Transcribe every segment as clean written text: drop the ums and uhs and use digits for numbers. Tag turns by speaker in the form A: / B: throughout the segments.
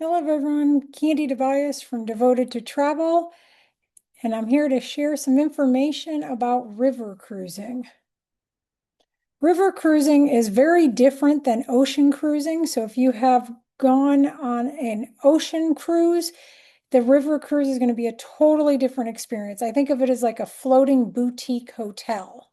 A: Hello everyone, Candy Tobias from Devoted to Travel, and I'm here to share some information about river cruising. River cruising is very different than ocean cruising. So if you have gone on an ocean cruise, the river cruise is going to be a totally different experience. I think of it as like a floating boutique hotel.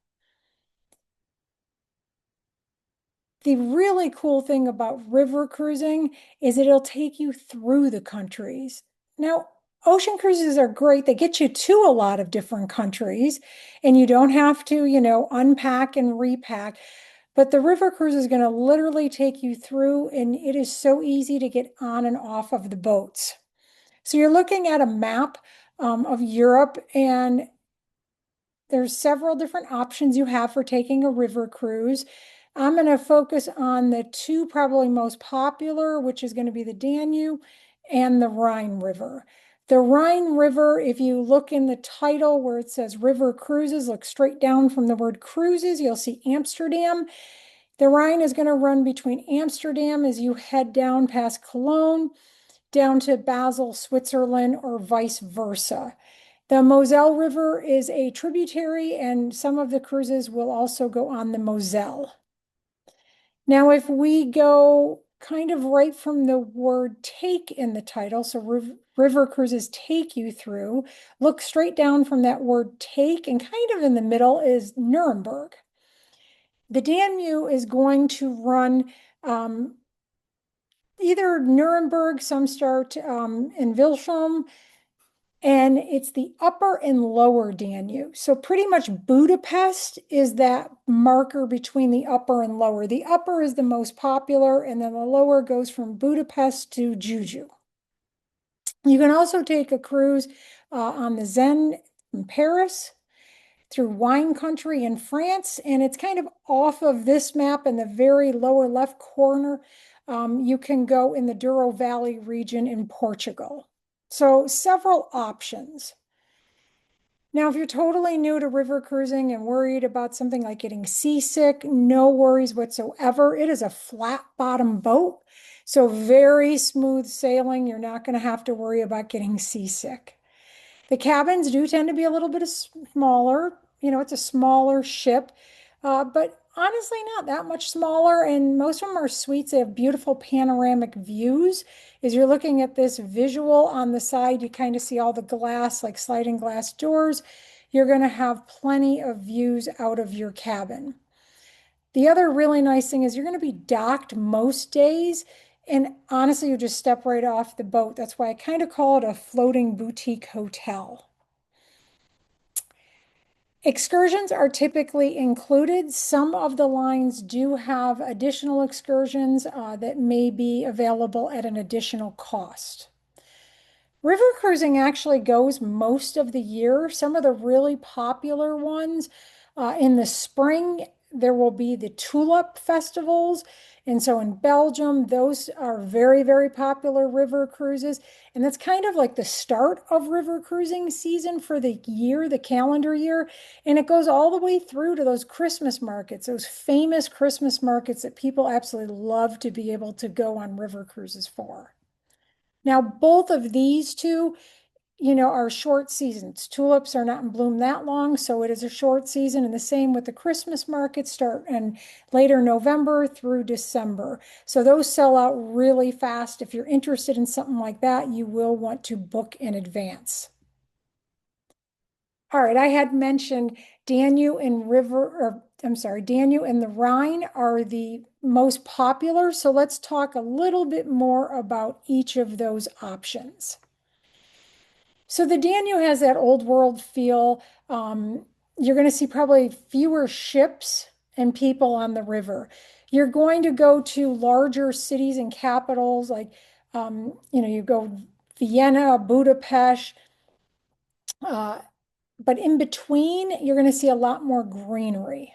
A: The really cool thing about river cruising is it'll take you through the countries. Now, ocean cruises are great. They get you to a lot of different countries and you don't have to, unpack and repack. But the river cruise is going to literally take you through, and it is so easy to get on and off of the boats. So you're looking at a map of Europe, and there's several different options you have for taking a river cruise. I'm going to focus on the two probably most popular, which is going to be the Danube and the Rhine River. The Rhine River, if you look in the title where it says river cruises, look straight down from the word cruises, you'll see Amsterdam. The Rhine is going to run between Amsterdam as you head down past Cologne, down to Basel, Switzerland, or vice versa. The Moselle River is a tributary, and some of the cruises will also go on the Moselle. Now, if we go kind of right from the word take in the title, so river cruises take you through, look straight down from that word take, and kind of in the middle is Nuremberg. The Danube is going to run either Nuremberg, some start in Wilhelm, and it's the upper and lower Danube. So pretty much Budapest is that marker between the upper and lower. The upper is the most popular, and then the lower goes from Budapest to Juju. You can also take a cruise on the Seine in Paris, through wine country in France, and it's kind of off of this map in the very lower left corner. You can go in the Douro Valley region in Portugal. So several options. Now, if you're totally new to river cruising and worried about something like getting seasick, no worries whatsoever. It is a flat bottom boat, so very smooth sailing. You're not going to have to worry about getting seasick. The cabins do tend to be a little bit smaller. It's a smaller ship, but honestly, not that much smaller. And most of them are suites. They have beautiful panoramic views. As you're looking at this visual on the side, you kind of see all the glass, like sliding glass doors. You're going to have plenty of views out of your cabin. The other really nice thing is you're going to be docked most days. And honestly, you just step right off the boat. That's why I kind of call it a floating boutique hotel. Excursions are typically included. Some of the lines do have additional excursions that may be available at an additional cost. River cruising actually goes most of the year. Some of the really popular ones in the spring, there will be the Tulip Festivals. And so in Belgium, those are very, very popular river cruises. And that's kind of like the start of river cruising season for the year, the calendar year. And it goes all the way through to those Christmas markets, those famous Christmas markets that people absolutely love to be able to go on river cruises for. Now, both of these two, are short seasons. Tulips are not in bloom that long, so it is a short season. And the same with the Christmas markets start in later November through December. So those sell out really fast. If you're interested in something like that, you will want to book in advance. All right, I had mentioned Danube and Danube and the Rhine are the most popular. So let's talk a little bit more about each of those options. So the Danube has that old world feel. You're going to see probably fewer ships and people on the river. You're going to go to larger cities and capitals like, you go Vienna, Budapest, but in between, you're going to see a lot more greenery.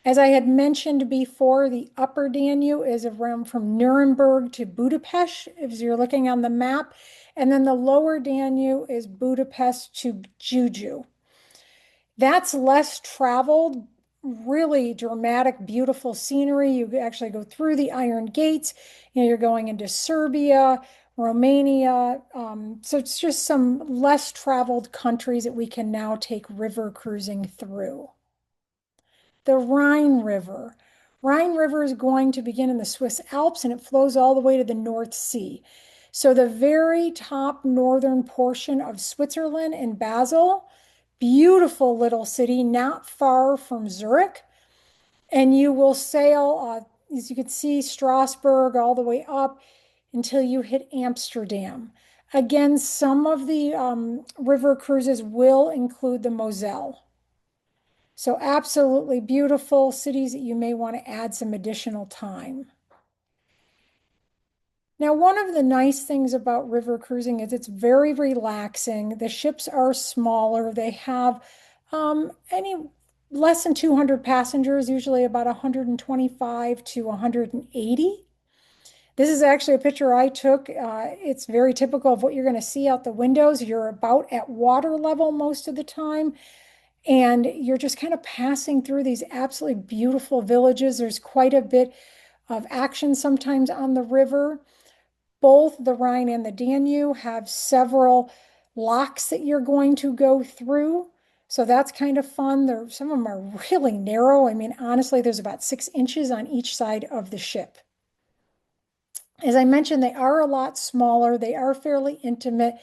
A: As I had mentioned before, the upper Danube is around from Nuremberg to Budapest, if you're looking on the map. And then the lower Danube is Budapest to Juju. That's less traveled. really dramatic, beautiful scenery. You actually go through the Iron Gates. You're going into Serbia, Romania. So it's just some less traveled countries that we can now take river cruising through. The Rhine River. Rhine River is going to begin in the Swiss Alps and it flows all the way to the North Sea. So the very top northern portion of Switzerland in Basel, beautiful little city, not far from Zurich. And you will sail, as you can see, Strasbourg all the way up until you hit Amsterdam. Again, some of the river cruises will include the Moselle. So absolutely beautiful cities that you may want to add some additional time. Now, one of the nice things about river cruising is it's very relaxing. The ships are smaller. They have any less than 200 passengers, usually about 125 to 180. This is actually a picture I took. It's very typical of what you're going to see out the windows. You're about at water level most of the time, and you're just kind of passing through these absolutely beautiful villages. There's quite a bit of action sometimes on the river. Both the Rhine and the Danube have several locks that you're going to go through. So that's kind of fun. Some of them are really narrow. I mean, honestly, there's about 6 inches on each side of the ship. As I mentioned, they are a lot smaller. They are fairly intimate.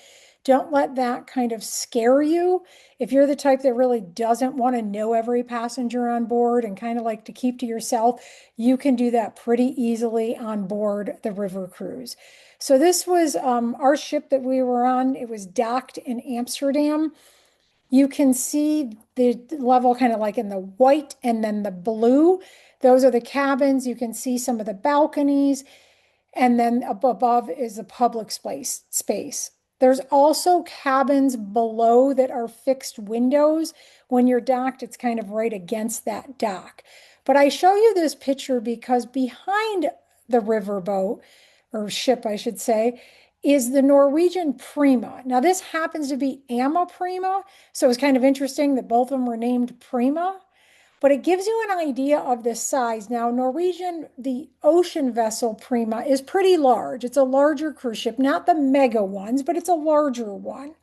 A: Don't let that kind of scare you. If you're the type that really doesn't want to know every passenger on board and kind of like to keep to yourself, you can do that pretty easily on board the river cruise. So this was our ship that we were on. It was docked in Amsterdam. You can see the level kind of like in the white and then the blue. Those are the cabins. You can see some of the balconies. And then up above is the public space. There's also cabins below that are fixed windows. When you're docked, it's kind of right against that dock. But I show you this picture because behind the riverboat, or ship, I should say, is the Norwegian Prima. Now, this happens to be Amma Prima, so it's kind of interesting that both of them were named Prima. But it gives you an idea of the size. Now, Norwegian, the ocean vessel Prima is pretty large. It's a larger cruise ship, not the mega ones, but it's a larger one.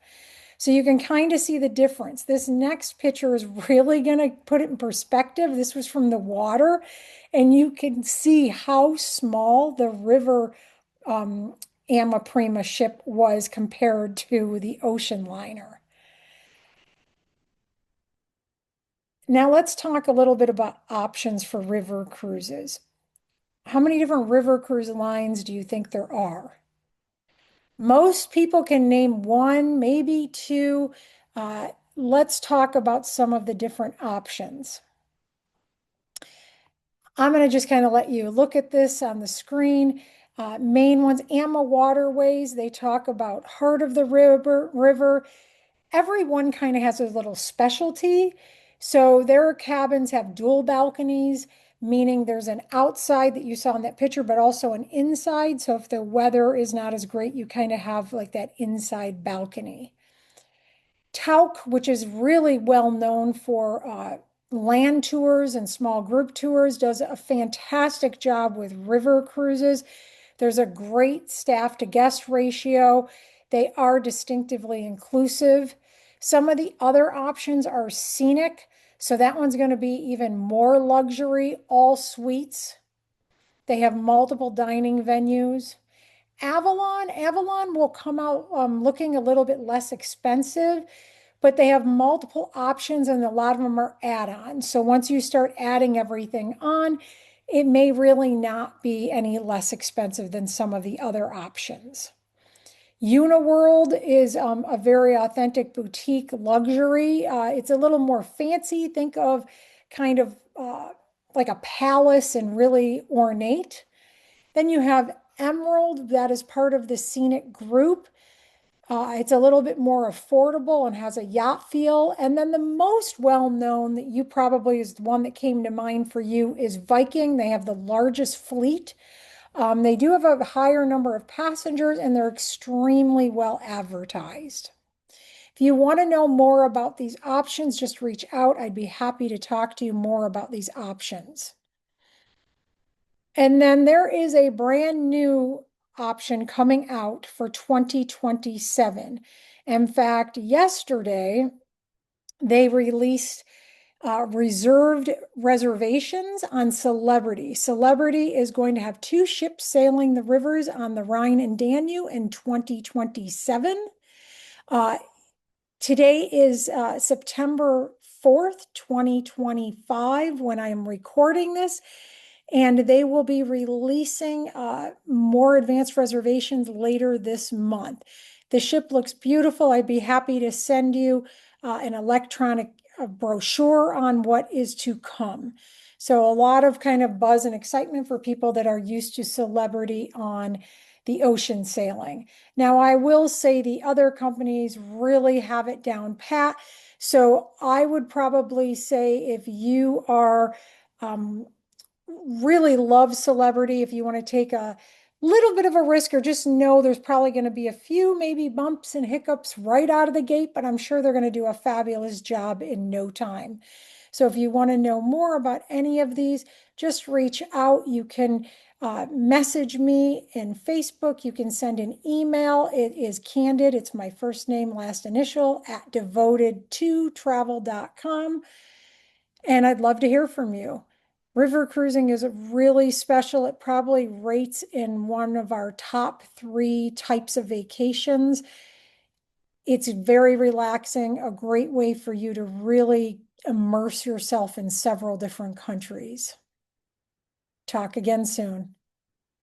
A: So you can kind of see the difference. This next picture is really going to put it in perspective. This was from the water, and you can see how small the river Amma Prima ship was compared to the ocean liner. Now let's talk a little bit about options for river cruises. How many different river cruise lines do you think there are? Most people can name one, maybe two. Let's talk about some of the different options. I'm going to just kind of let you look at this on the screen. Main ones, Amma Waterways, they talk about Heart of the River. Everyone kind of has a little specialty. So their cabins have dual balconies, meaning there's an outside that you saw in that picture, but also an inside. So if the weather is not as great, you kind of have like that inside balcony. Tauk, which is really well known for land tours and small group tours, does a fantastic job with river cruises. There's a great staff to guest ratio. They are distinctively inclusive. Some of the other options are scenic. So that one's going to be even more luxury, all suites. They have multiple dining venues. Avalon will come out looking a little bit less expensive, but they have multiple options and a lot of them are add-ons. So once you start adding everything on, it may really not be any less expensive than some of the other options. Uniworld is a very authentic boutique luxury. It's a little more fancy. Think of kind of like a palace and really ornate. Then you have Emerald, that is part of the Scenic group. It's a little bit more affordable and has a yacht feel. And then the most well-known that you probably is the one that came to mind for you is Viking. They have the largest fleet. They do have a higher number of passengers and they're extremely well advertised. If If you want to know more about these options, just reach out. I'd be happy to talk to you more about these options. And then there is a brand new option coming out for 2027. In fact, yesterday they released reserved reservations on Celebrity. Celebrity is going to have two ships sailing the rivers on the Rhine and Danube in 2027. Uh, Today is September 4th, 2025, when I am recording this, and they will be releasing more advanced reservations later this month. The ship looks beautiful. I'd be happy to send you an electronic brochure on what is to come. So a lot of kind of buzz and excitement for people that are used to Celebrity on the ocean sailing. Now, I will say the other companies really have it down pat. So I would probably say if you are really love Celebrity, if you want to take a little bit of a risk or just know there's probably going to be a few maybe bumps and hiccups right out of the gate, but I'm sure they're going to do a fabulous job in no time. So if you want to know more about any of these, just reach out. You can message me in Facebook. You can send an email. It is Candid. It's my first name, last initial at devoted2travel.com. And I'd love to hear from you. River cruising is really special. It probably rates in one of our top 3 types of vacations. It's very relaxing, a great way for you to really immerse yourself in several different countries. Talk again soon.